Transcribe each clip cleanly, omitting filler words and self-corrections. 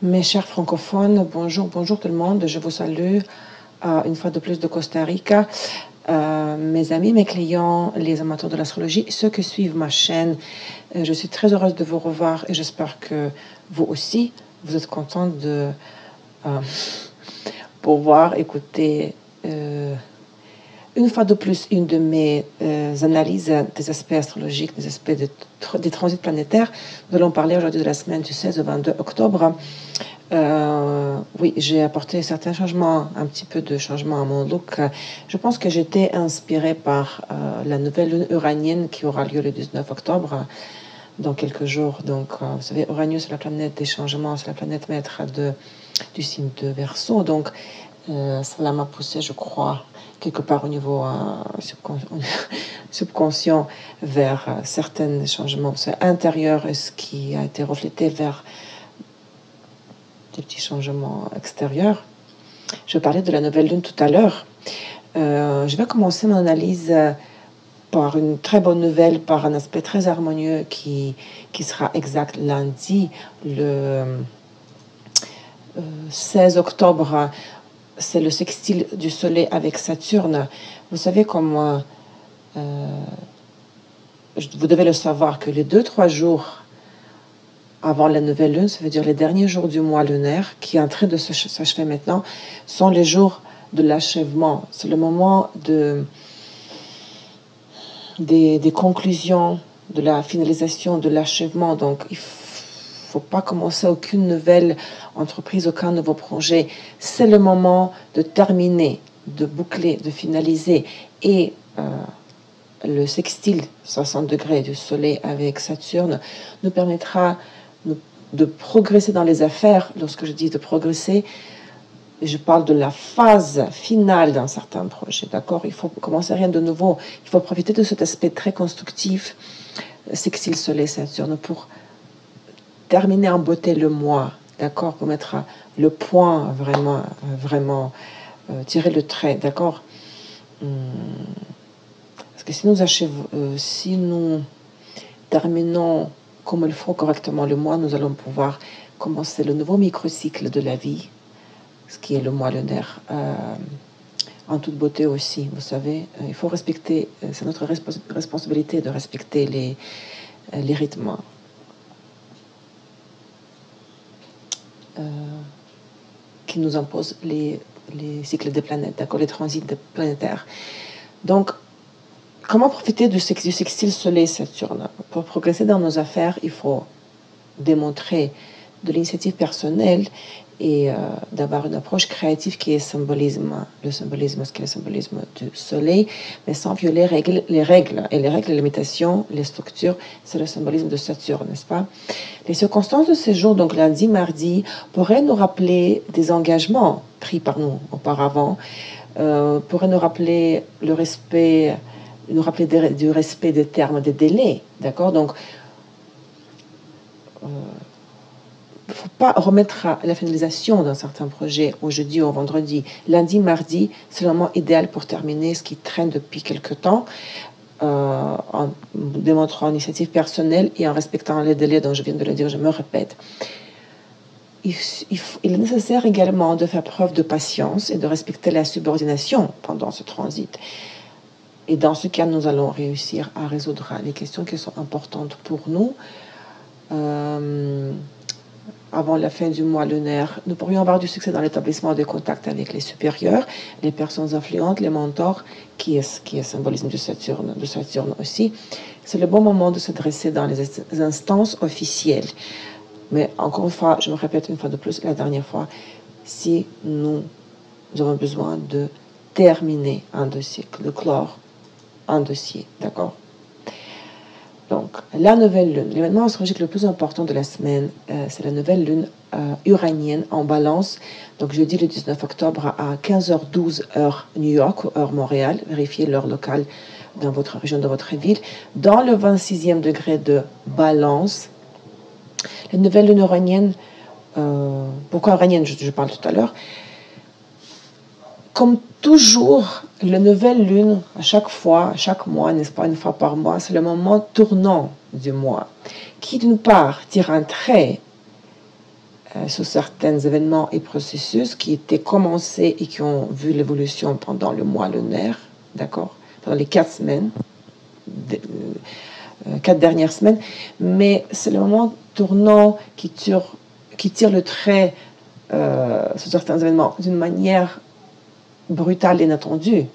Mes chers francophones, bonjour, bonjour tout le monde, je vous salue une fois de plus de Costa Rica. Mes amis, mes clients, les amateurs de l'astrologie, ceux qui suivent ma chaîne, je suis très heureuse de vous revoir et j'espère que vous aussi, vous êtes contents de pouvoir écouter une fois de plus une de mes analyses des aspects astrologiques, des aspects des transits planétaires. Nous allons parler aujourd'hui de la semaine du 16 au 22 octobre. Oui, j'ai apporté certains changements, un petit peu de changement à mon look. Je pense que j'étais inspirée par la nouvelle lune uranienne qui aura lieu le 19 octobre, dans quelques jours. Donc, vous savez, Uranus, c'est la planète des changements, c'est la planète maître du signe de Verseau. Donc, cela m'a poussé, je crois, quelque part au niveau subconscient vers certains changements intérieurs, et ce qui a été reflété vers des petits changements extérieurs. Je parlais de la nouvelle lune tout à l'heure. Je vais commencer mon analyse par une très bonne nouvelle, par un aspect très harmonieux qui sera exact lundi, le 16 octobre. C'est le sextile du Soleil avec Saturne. Vous savez comme vous devez le savoir que les 2-3 jours avant la nouvelle lune, ça veut dire les derniers jours du mois lunaire, qui est en train de s'achever maintenant, sont les jours de l'achèvement. C'est le moment des conclusions, de la finalisation, de l'achèvement. Donc, il ne faut pas commencer aucune nouvelle entreprise, aucun nouveau projet. C'est le moment de terminer, de boucler, de finaliser. Et le sextile 60 degrés du Soleil avec Saturne nous permettra de progresser dans les affaires. Lorsque je dis de progresser, je parle de la phase finale d'un certain projet, d'accord? Il faut commencer rien de nouveau. Il faut profiter de cet aspect très constructif, sextile Soleil Saturne, pour terminer en beauté le mois, d'accord? Pour mettre le point, vraiment tirer le trait, d'accord? Parce que si nous terminons comme il faut correctement le mois, nous allons pouvoir commencer le nouveau microcycle de la vie, ce qui est le mois lunaire, en toute beauté aussi. Vous savez, il faut respecter, c'est notre responsabilité de respecter les rythmes qui nous imposent les cycles des planètes, d'accord, les transits planétaires. Donc, comment profiter du sextile Soleil-Saturne? Pour progresser dans nos affaires, il faut démontrer de l'initiative personnelle et d'avoir une approche créative qui est ce qui est le symbolisme du soleil, mais sans violer les règles, les limitations, les structures, c'est le symbolisme de Saturne, n'est-ce pas? Les circonstances de ces jours, donc lundi, mardi, pourraient nous rappeler des engagements pris par nous auparavant, pourraient nous rappeler du respect des termes, des délais, d'accord? Donc, il ne faut pas remettre à la finalisation d'un certain projet au jeudi ou au vendredi. Lundi, mardi, c'est le moment idéal pour terminer ce qui traîne depuis quelque temps, en démontrant l'initiative personnelle et en respectant les délais dont je viens de le dire, je me répète. Il est nécessaire également de faire preuve de patience et de respecter la subordination pendant ce transit. Et dans ce cas, nous allons réussir à résoudre les questions qui sont importantes pour nous. Avant la fin du mois lunaire, nous pourrions avoir du succès dans l'établissement de contacts avec les supérieurs, les personnes influentes, les mentors, qui est symbolisme de Saturne aussi. C'est le bon moment de s'adresser dans les instances officielles. Mais encore une fois, je me répète une fois de plus, la dernière fois, si nous avons besoin de terminer un dossier, de clore un dossier, d'accord? Donc, la nouvelle lune, l'événement astrologique le plus important de la semaine, c'est la nouvelle lune uranienne en balance. Donc, jeudi le 19 octobre à 15h12 heure New York ou heure Montréal. Vérifiez l'heure locale dans votre région, dans votre ville. Dans le 26e degré de balance, la nouvelle lune uranienne, pourquoi uranienne, je parle tout à l'heure. Comme toujours, la nouvelle lune, à chaque fois, chaque mois, n'est-ce pas, une fois par mois, c'est le moment tournant du mois, qui d'une part tire un trait sur certains événements et processus qui étaient commencés et qui ont vu l'évolution pendant le mois lunaire, d'accord, pendant les 4 semaines, 4 dernières semaines, mais c'est le moment tournant qui tire le trait sur certains événements d'une manière brutale et inattendue,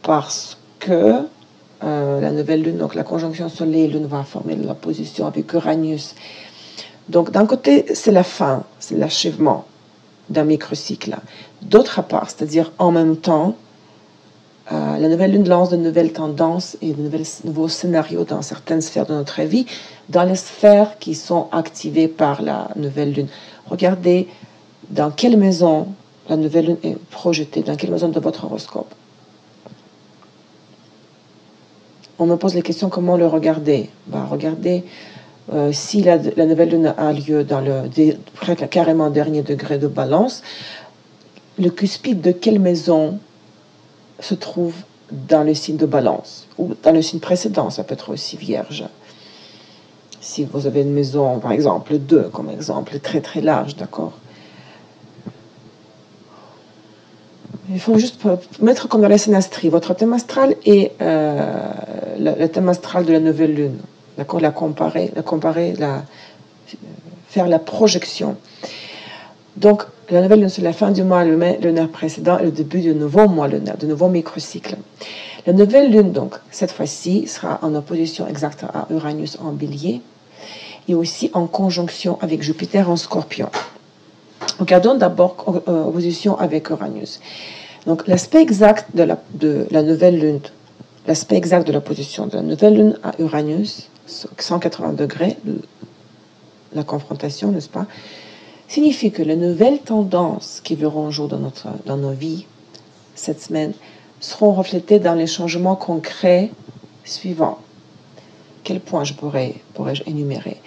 parce que la nouvelle lune, donc la conjonction Soleil-Lune va former la position avec Uranus. Donc d'un côté, c'est la fin, c'est l'achèvement d'un microcycle. D'autre part, c'est-à-dire en même temps, la nouvelle lune lance de nouvelles tendances et de nouveaux scénarios dans certaines sphères de notre vie, dans les sphères qui sont activées par la nouvelle lune. Regardez dans quelle maison la nouvelle lune est projetée, dans quelle maison de votre horoscope. On me pose les questions comment le regarder. Regardez si la nouvelle lune a lieu dans le carrément dernier degré de Balance, le cuspide de quelle maison se trouve dans le signe de Balance ou dans le signe précédent, ça peut être aussi Vierge. Si vous avez une maison, par exemple 2 comme exemple, très très large, d'accord. Il faut juste mettre comme dans la synastrie, votre thème astral et le thème astral de la nouvelle lune, d'accord, faire la projection. Donc, la nouvelle lune, c'est la fin du mois lunaire précédent et le début du nouveau mois lunaire, de nouveau microcycle. La nouvelle lune, donc, cette fois-ci, sera en opposition exacte à Uranus en bélier et aussi en conjonction avec Jupiter en scorpion. Regardons d'abord opposition avec Uranus. Donc, l'aspect exact de la nouvelle lune, l'aspect exact de la position de la nouvelle lune à Uranus, 180 degrés, la confrontation, n'est-ce pas, signifie que les nouvelles tendances qui verront jour dans nos vies cette semaine seront reflétées dans les changements concrets suivants. Quels points pourrais-je énumérer?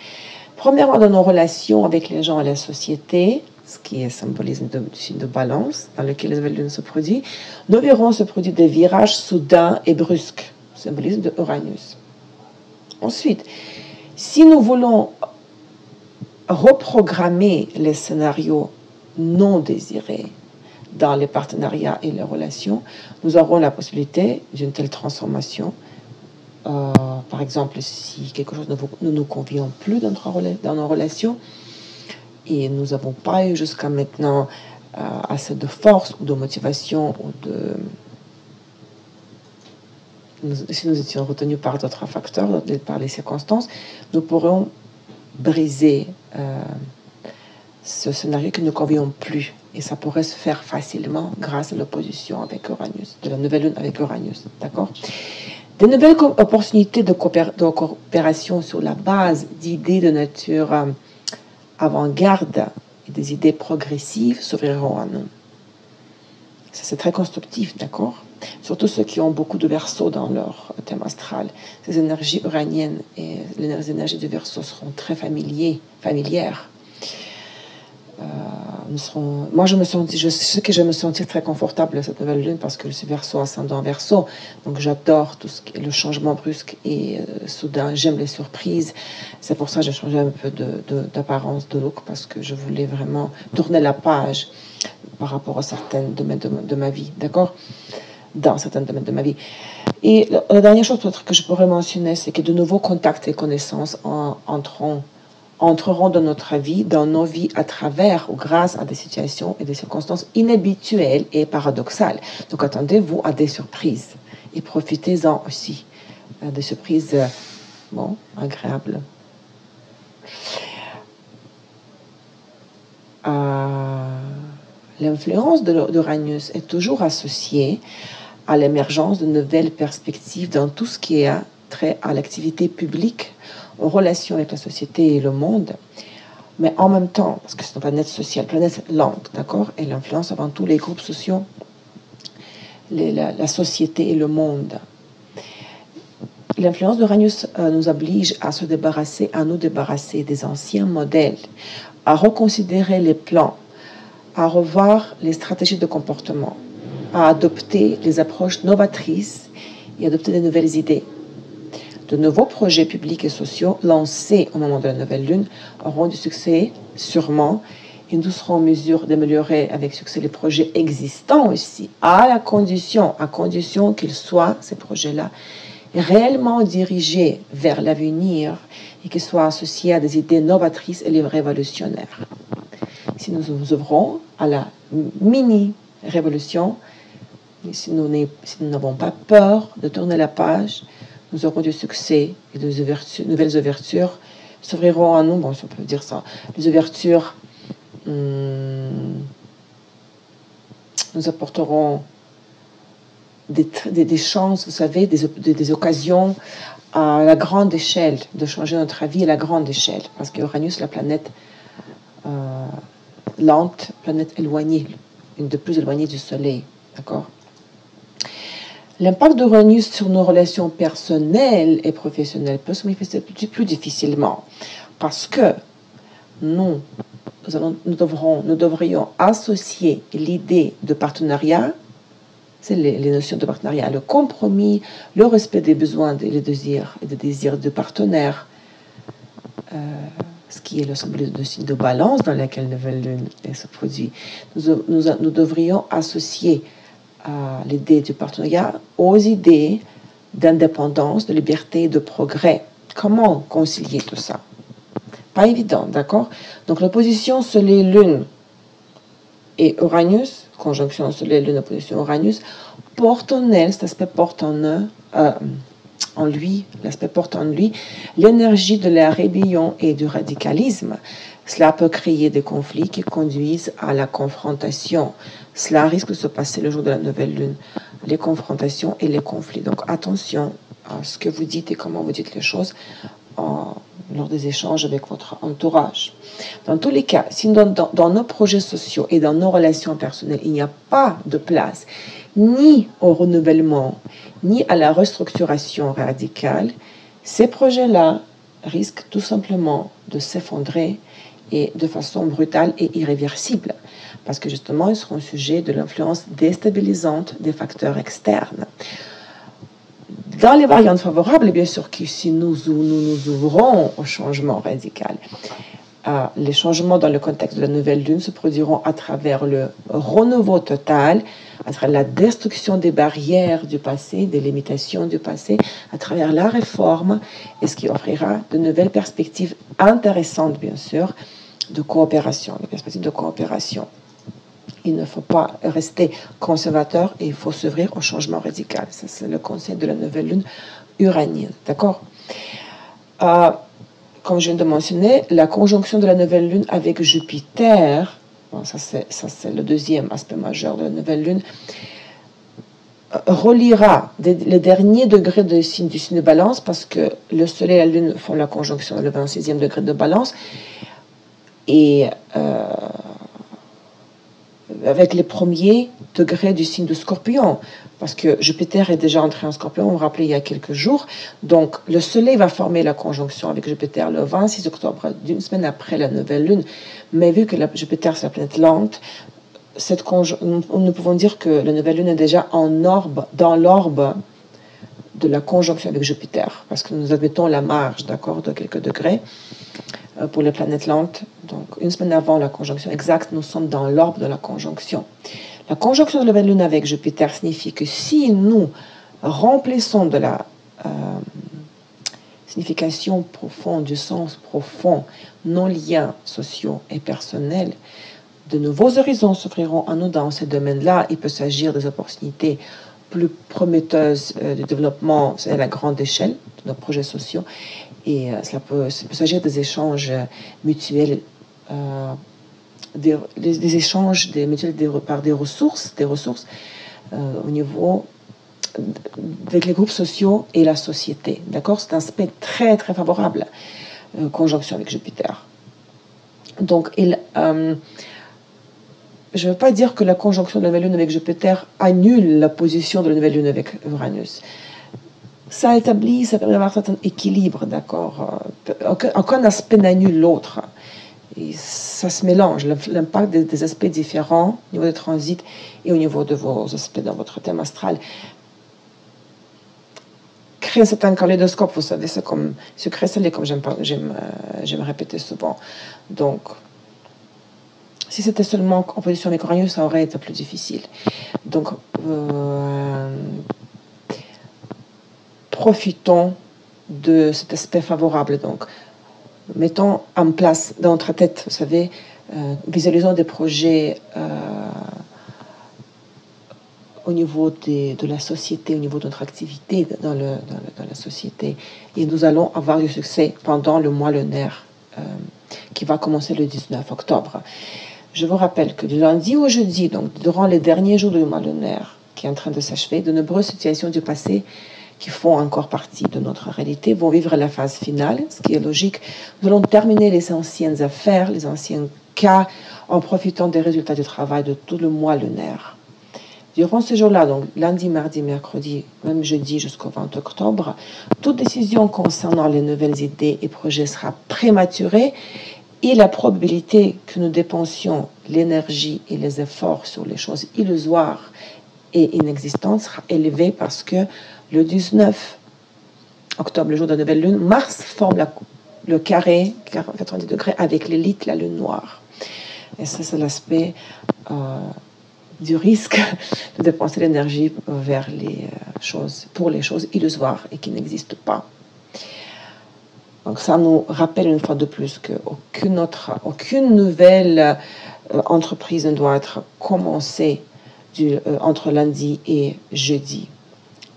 Premièrement, dans nos relations avec les gens et la société, ce qui est symbolisme du signe de Balance, dans lequel la nouvelle lune se produit, nous verrons se produire des virages soudains et brusques, symbolisme de Uranus. Ensuite, si nous voulons reprogrammer les scénarios non désirés dans les partenariats et les relations, nous aurons la possibilité d'une telle transformation. Par exemple, si quelque chose ne nous convient plus dans nos relations et nous n'avons pas eu jusqu'à maintenant assez de force ou de motivation ou si nous étions retenus par d'autres facteurs, par les circonstances, nous pourrons briser ce scénario qui ne convient plus. Et ça pourrait se faire facilement grâce à l'opposition avec Uranus, de la nouvelle lune avec Uranus. D'accord? Des nouvelles opportunités de coopération sur la base d'idées de nature avant-garde et des idées progressives s'ouvriront à nous. Ça, c'est très constructif, d'accord? Surtout ceux qui ont beaucoup de Verseau dans leur thème astral. Ces énergies uraniennes et les énergies du Verseau seront très familières. Moi, je sais que je me sentir très confortable cette nouvelle lune parce que je suis Verseau, ascendant Verseau. Donc, j'adore tout ce qui est le changement brusque et soudain. J'aime les surprises. C'est pour ça que j'ai changé un peu d'apparence, de look, parce que je voulais vraiment tourner la page par rapport à certains domaines de ma vie, d'accord? Dans certains domaines de ma vie. Et la dernière chose peut-être que je pourrais mentionner, c'est que de nouveaux contacts et connaissances entreront dans notre vie, dans nos vies, à travers ou grâce à des situations et des circonstances inhabituelles et paradoxales. Donc, attendez-vous à des surprises et profitez-en aussi. Des surprises, agréables. L'influence d'Uranus est toujours associée à l'émergence de nouvelles perspectives dans tout ce qui est trait à l'activité publique, en relation avec la société et le monde, mais en même temps, parce que c'est une planète sociale, planète lente, d'accord? Elle influence avant tout les groupes sociaux, la société et le monde. L'influence d'Uranus nous oblige à nous débarrasser des anciens modèles, à reconsidérer les plans, à revoir les stratégies de comportement, à adopter les approches novatrices et adopter de nouvelles idées. De nouveaux projets publics et sociaux lancés au moment de la nouvelle lune auront du succès, sûrement, et nous serons en mesure d'améliorer avec succès les projets existants aussi, à condition qu'ils soient, ces projets-là, réellement dirigés vers l'avenir et qu'ils soient associés à des idées novatrices et révolutionnaires. Si nous nous ouvrons à la mini-révolution, si nous n'avons pas peur de tourner la page, nous aurons du succès et de nouvelles ouvertures s'ouvriront à nous, bon, si on peut dire ça, les ouvertures nous apporteront des chances, vous savez, des occasions à la grande échelle, de changer notre vie à la grande échelle, parce que Uranus, la planète lente, planète éloignée, une de plus éloignée du Soleil, d'accord? L'impact d'Uranus sur nos relations personnelles et professionnelles peut se manifester plus difficilement, parce que nous devrions associer l'idée de partenariat, c'est les notions de partenariat, le compromis, le respect des besoins, des désirs et des désirs de partenaires, ce qui est le symbole de signe de balance dans laquelle la nouvelle lune se produit. Nous devrions associer l'idée du partenariat aux idées d'indépendance, de liberté et de progrès. Comment concilier tout ça? Pas évident, d'accord? Donc l'opposition Soleil-Lune et Uranus, conjonction Soleil-Lune, opposition Uranus, porte en elle, cet aspect porte en lui, l'aspect porte en lui l'énergie de la rébellion et du radicalisme. Cela peut créer des conflits qui conduisent à la confrontation. Cela risque de se passer le jour de la nouvelle lune, les confrontations et les conflits. Donc attention à ce que vous dites et comment vous dites les choses lors des échanges avec votre entourage. Dans tous les cas, si dans nos projets sociaux et dans nos relations personnelles, il n'y a pas de place ni au renouvellement, ni à la restructuration radicale, ces projets-là risquent tout simplement de s'effondrer et de façon brutale et irréversible, parce que justement, ils seront sujets de l'influence déstabilisante des facteurs externes. Dans les variantes favorables, bien sûr que si nous nous ouvrons au changement radical, les changements dans le contexte de la nouvelle lune se produiront à travers le renouveau total, à travers la destruction des barrières du passé, des limitations du passé, à travers la réforme, et ce qui offrira de nouvelles perspectives intéressantes, bien sûr, de coopération, des perspectives de coopération. Il ne faut pas rester conservateur et il faut s'ouvrir au changement radical. Ça, c'est le concept de la nouvelle lune uranienne. D'accord? Comme je viens de mentionner, la conjonction de la nouvelle lune avec Jupiter, bon, ça c'est le deuxième aspect majeur de la nouvelle lune, reliera les derniers degrés du signe de balance, parce que le soleil et la lune font la conjonction dans le 26e degré de balance, et avec les premiers degrés du signe de Scorpion, parce que Jupiter est déjà entré en Scorpion, vous vous rappelez, il y a quelques jours. Donc, le Soleil va former la conjonction avec Jupiter le 26 octobre, d'une semaine après la nouvelle lune. Mais vu que Jupiter, c'est la planète lente, nous pouvons dire que la nouvelle lune est déjà dans l'orbe de la conjonction avec Jupiter, parce que nous admettons la marge, d'accord, de quelques degrés pour les planètes lentes. Donc, une semaine avant la conjonction exacte, nous sommes dans l'orbe de la conjonction. La conjonction de la nouvelle lune avec Jupiter signifie que si nous remplissons de la signification profonde, du sens profond, nos liens sociaux et personnels, de nouveaux horizons s'offriront à nous dans ces domaines-là. Il peut s'agir des opportunités plus prometteuses de développement à la grande échelle de nos projets sociaux. Et ça peut s'agir des échanges mutuels, des échanges mutuels par des ressources au niveau avec les groupes sociaux et la société. D'accord? C'est un aspect très, très favorable, conjonction avec Jupiter. Donc, je ne veux pas dire que la conjonction de la nouvelle lune avec Jupiter annule la position de la nouvelle lune avec Uranus. Ça permet d'avoir un certain équilibre, d'accord? Aucun aspect n'annule l'autre. Et ça se mélange, l'impact des aspects différents au niveau des transits et au niveau de vos aspects dans votre thème astral crée un certain kaléidoscope, vous savez, c'est comme sucré salé, comme j'aime répéter souvent. Donc, si c'était seulement en position micro-radio, ça aurait été plus difficile. Donc, profitons de cet aspect favorable. Donc, mettons en place dans notre tête, vous savez, visualisons des projets au niveau de la société, au niveau de notre activité dans la société. Et nous allons avoir du succès pendant le mois lunaire qui va commencer le 19 octobre. Je vous rappelle que du lundi au jeudi, donc durant les derniers jours du mois lunaire qui est en train de s'achever, de nombreuses situations du passé qui font encore partie de notre réalité vont vivre la phase finale, ce qui est logique. Nous allons terminer les anciennes affaires, les anciens cas, en profitant des résultats du travail de tout le mois lunaire. Durant ce jour-là, donc lundi, mardi, mercredi, même jeudi jusqu'au 20 octobre, toute décision concernant les nouvelles idées et projets sera prématurée et la probabilité que nous dépensions l'énergie et les efforts sur les choses illusoires et inexistantes sera élevée parce que le 19 octobre, le jour de la nouvelle lune, Mars forme le carré 90 degrés avec l'élite, la lune noire. Et ça, c'est l'aspect du risque de dépenser l'énergie vers pour les choses illusoires et qui n'existent pas. Donc ça nous rappelle une fois de plus qu'aucune nouvelle entreprise ne doit être commencée entre lundi et jeudi.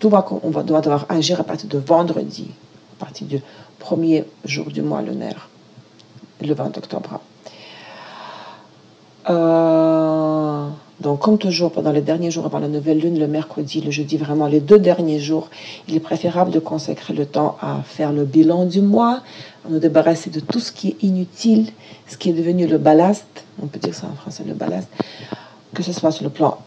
On doit devoir agir à partir de vendredi, à partir du premier jour du mois lunaire, le 20 octobre. Donc, comme toujours, pendant les derniers jours avant la nouvelle lune, le mercredi, le jeudi, vraiment les 2 derniers jours, il est préférable de consacrer le temps à faire le bilan du mois, à nous débarrasser de tout ce qui est inutile, ce qui est devenu le ballast, on peut dire ça en français, le ballast, que ce soit sur le plan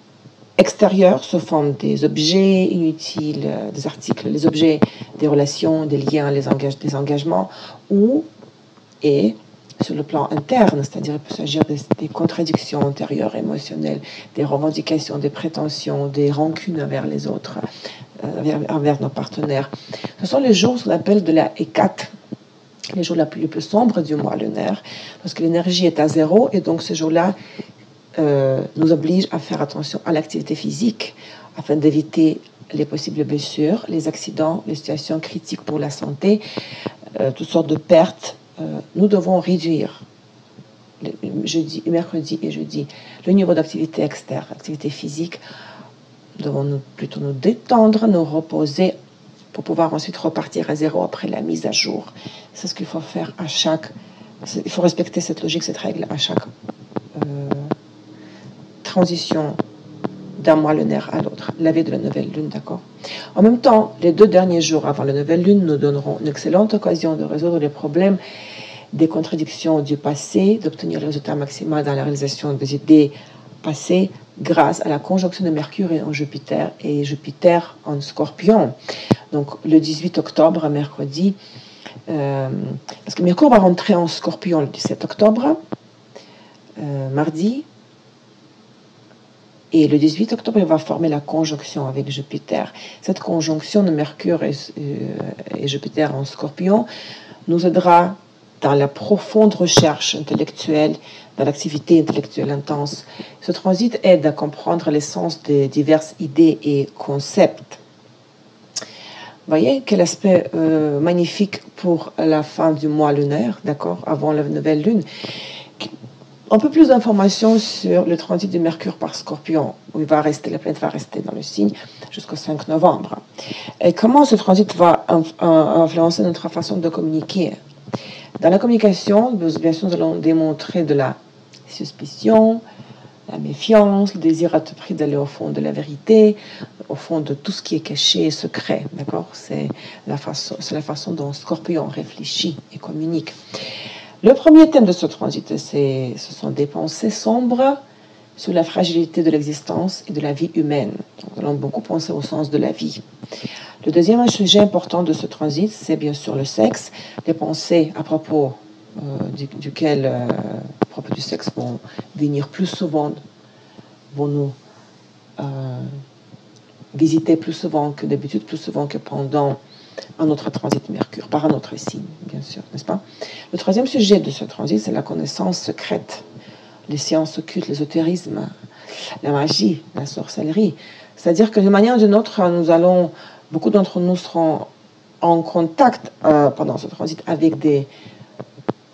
extérieur, sous forme des objets inutiles, des articles, les objets, des relations, des liens, des engagements, et sur le plan interne, c'est-à-dire il peut s'agir des contradictions intérieures, émotionnelles, des revendications, des prétentions, des rancunes envers les autres, envers nos partenaires. Ce sont les jours qu'on appelle de la hécate, les jours les plus sombres du mois lunaire, parce que l'énergie est à zéro, et donc ce jour-là nous oblige à faire attention à l'activité physique, afin d'éviter les possibles blessures, les accidents, les situations critiques pour la santé, toutes sortes de pertes. Nous devons réduire mercredi et jeudi le niveau d'activité externe, activité physique. Nous devons plutôt nous détendre, nous reposer pour pouvoir ensuite repartir à zéro après la mise à jour. C'est ce qu'il faut faire il faut respecter cette logique, cette règle à chaque transition d'un mois lunaire à l'autre, la veille de la nouvelle lune, d'accord? En même temps, les 2 derniers jours avant la nouvelle lune nous donneront une excellente occasion de résoudre les problèmes des contradictions du passé, d'obtenir le résultat maximal dans la réalisation des idées passées grâce à la conjonction de Mercure en Jupiter et Jupiter en Scorpion. Donc le 18 octobre, mercredi, parce que Mercure va rentrer en Scorpion le 17 octobre, mardi, et le 18 octobre, il va former la conjonction avec Jupiter. Cette conjonction de Mercure et Jupiter en Scorpion nous aidera dans la profonde recherche intellectuelle, dans l'activité intellectuelle intense. Ce transit aide à comprendre l'essence des diverses idées et concepts. Vous voyez quel aspect magnifique pour la fin du mois lunaire, d'accord, avant la nouvelle lune. Un peu plus d'informations sur le transit de Mercure par Scorpion, où la planète va rester dans le signe jusqu'au 5 novembre. Et comment ce transit va influencer notre façon de communiquer. Dans la communication, bien sûr, nous allons démontrer de la suspicion, la méfiance, le désir à tout prix d'aller au fond de la vérité, au fond de tout ce qui est caché et secret, d'accord? C'est la façon dont Scorpion réfléchit et communique. Le premier thème de ce transit, ce sont des pensées sombres sur la fragilité de l'existence et de la vie humaine. Donc, nous allons beaucoup penser au sens de la vie. Le deuxième sujet important de ce transit, c'est bien sûr le sexe. Les pensées à propos du sexe vont venir plus souvent, vont nous visiter plus souvent que d'habitude, plus souvent que pendant un autre transit de Mercure, par un autre signe, bien sûr, n'est-ce pas? Le troisième sujet de ce transit, c'est la connaissance secrète, les sciences occultes, l'ésotérisme, la magie, la sorcellerie. C'est-à-dire que d'une manière ou d'une autre, beaucoup d'entre nous seront en contact pendant ce transit avec des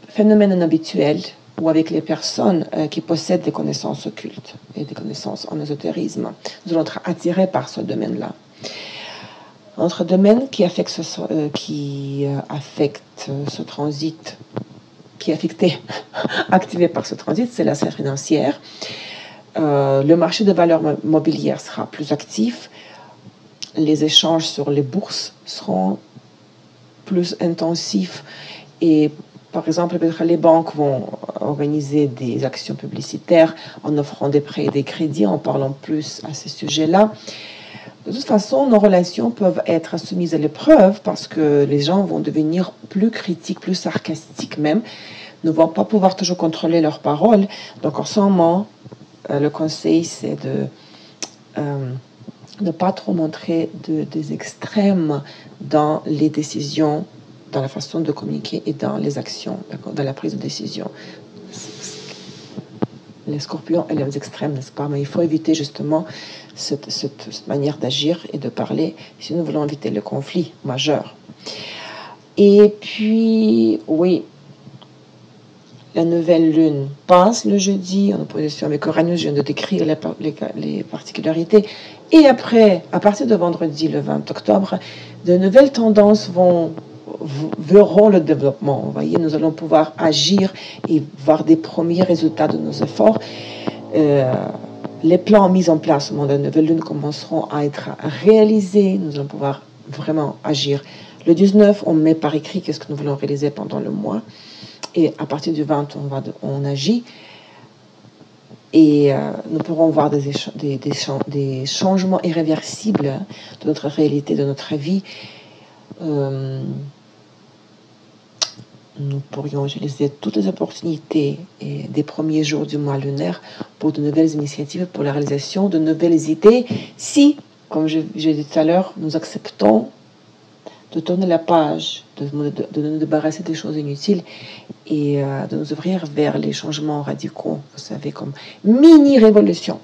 phénomènes inhabituels ou avec les personnes qui possèdent des connaissances occultes et des connaissances en ésotérisme. Nous allons être attirés par ce domaine-là. Un autre domaine qui affecte ce transit, qui est affecté, activé par ce transit, c'est la sphère financière. Le marché de valeurs mobilières sera plus actif. Les échanges sur les bourses seront plus intensifs et par exemple, peut-être les banques vont organiser des actions publicitaires en offrant des prêts et des crédits, en parlant plus à ces sujets-là. De toute façon, nos relations peuvent être soumises à l'épreuve parce que les gens vont devenir plus critiques, plus sarcastiques même, ne vont pas pouvoir toujours contrôler leurs paroles. Donc en ce moment, le conseil, c'est de ne pas trop montrer des extrêmes dans les décisions, dans la façon de communiquer et dans les actions, dans la prise de décision. Les scorpions et les extrêmes, n'est-ce pas? Mais il faut éviter justement cette manière d'agir et de parler si nous voulons éviter le conflit majeur. Et puis, oui, la nouvelle lune passe le jeudi en opposition avec Uranus. Je viens de décrire les particularités. Et après, à partir de vendredi, le 20 octobre, de nouvelles tendances verront le développement. Vous voyez, nous allons pouvoir agir et voir des premiers résultats de nos efforts. Les plans mis en place au moment de la nouvelle lune commenceront à être réalisés. Nous allons pouvoir vraiment agir. Le 19, on met par écrit qu'est-ce que nous voulons réaliser pendant le mois. Et à partir du 20, on agit. Et nous pourrons voir des changements irréversibles de notre réalité, de notre vie. Nous pourrions utiliser toutes les opportunités des premiers jours du mois lunaire pour de nouvelles initiatives, pour la réalisation de nouvelles idées, si, comme j'ai dit tout à l'heure, nous acceptons de tourner la page, de nous débarrasser des choses inutiles et de nous ouvrir vers les changements radicaux, vous savez, comme mini-révolution.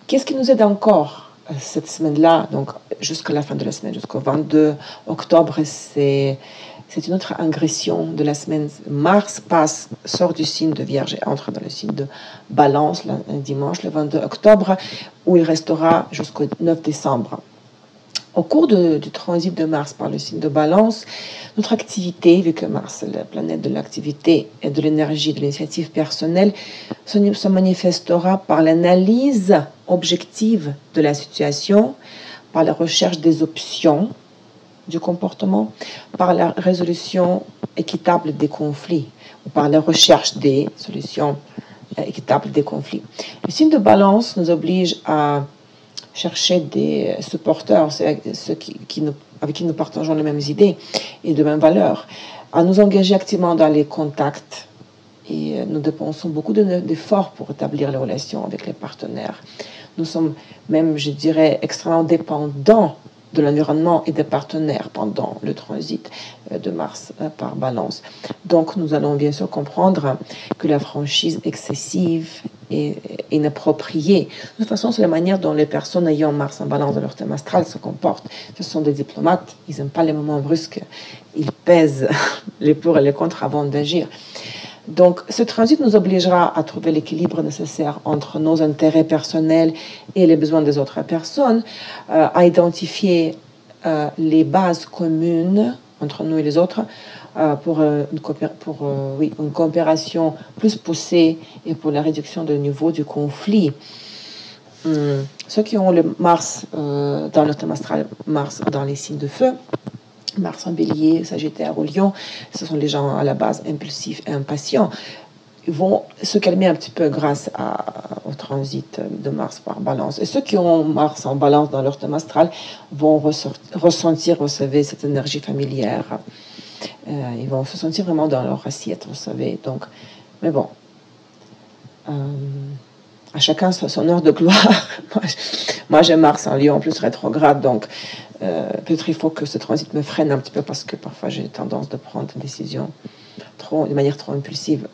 Qu'est-ce qui nous aide encore cette semaine-là, donc jusqu'à la fin de la semaine, jusqu'au 22 octobre, c'est une autre ingression de la semaine. Mars sort du signe de Vierge et entre dans le signe de Balance le dimanche, le 22 octobre, où il restera jusqu'au 9 décembre. Au cours du transit de Mars par le signe de Balance, notre activité, vu que Mars est la planète de l'activité et de l'énergie, de l'initiative personnelle, se manifestera par l'analyse objective de la situation, par la recherche des options du comportement, par la résolution équitable des conflits, ou par la recherche des solutions équitables des conflits. Le signe de Balance nous oblige à chercher des supporters, ceux avec qui nous partageons les mêmes idées et de mêmes valeurs, à nous engager activement dans les contacts. Et nous dépensons beaucoup d'efforts pour établir les relations avec les partenaires. Nous sommes même, je dirais, extrêmement dépendants de l'environnement et des partenaires pendant le transit de Mars par Balance. Donc, nous allons bien sûr comprendre que la franchise excessive et inappropriée. De toute façon, c'est la manière dont les personnes ayant Mars en Balance dans leur thème astral se comportent. Ce sont des diplomates, ils n'aiment pas les moments brusques, ils pèsent les pour et les contre avant d'agir. Donc, ce transit nous obligera à trouver l'équilibre nécessaire entre nos intérêts personnels et les besoins des autres personnes, à identifier les bases communes entre nous et les autres pour une coopération plus poussée et pour la réduction du niveau du conflit. Ceux qui ont le Mars dans leur thème astral, Mars dans les signes de feu, Mars en Bélier, Sagittaire ou Lion, ce sont les gens à la base impulsifs et impatients. Ils vont se calmer un petit peu grâce au transit de Mars par Balance. Et ceux qui ont Mars en Balance dans leur thème astral vont ressentir, vous savez, cette énergie familière. Ils vont se sentir vraiment dans leur assiette, vous savez. Donc, mais bon, à chacun son heure de gloire. Moi, j'ai Mars en Lion, en plus rétrograde, donc peut-être il faut que ce transit me freine un petit peu parce que parfois j'ai tendance de prendre des décisions de manière trop impulsive.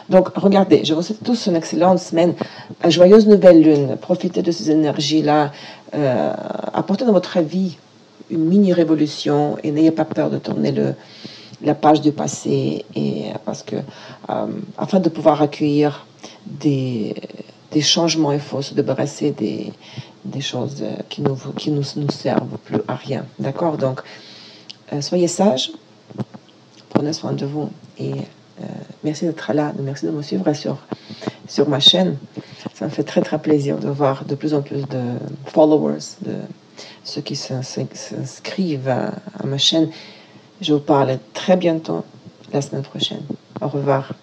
Donc, regardez, je vous souhaite tous une excellente semaine, une joyeuse nouvelle lune. Profitez de ces énergies-là. Apportez dans votre vie une mini-révolution et n'ayez pas peur de tourner la page du passé. Parce que, afin de pouvoir accueillir des changements, il faut se débarrasser des choses qui nous servent plus à rien. D'accord? Donc, soyez sages, prenez soin de vous et merci d'être là, merci de me suivre sur ma chaîne. Ça me fait très très plaisir de voir de plus en plus de followers, de ceux qui s'inscrivent à ma chaîne. Je vous parle très bientôt la semaine prochaine. Au revoir.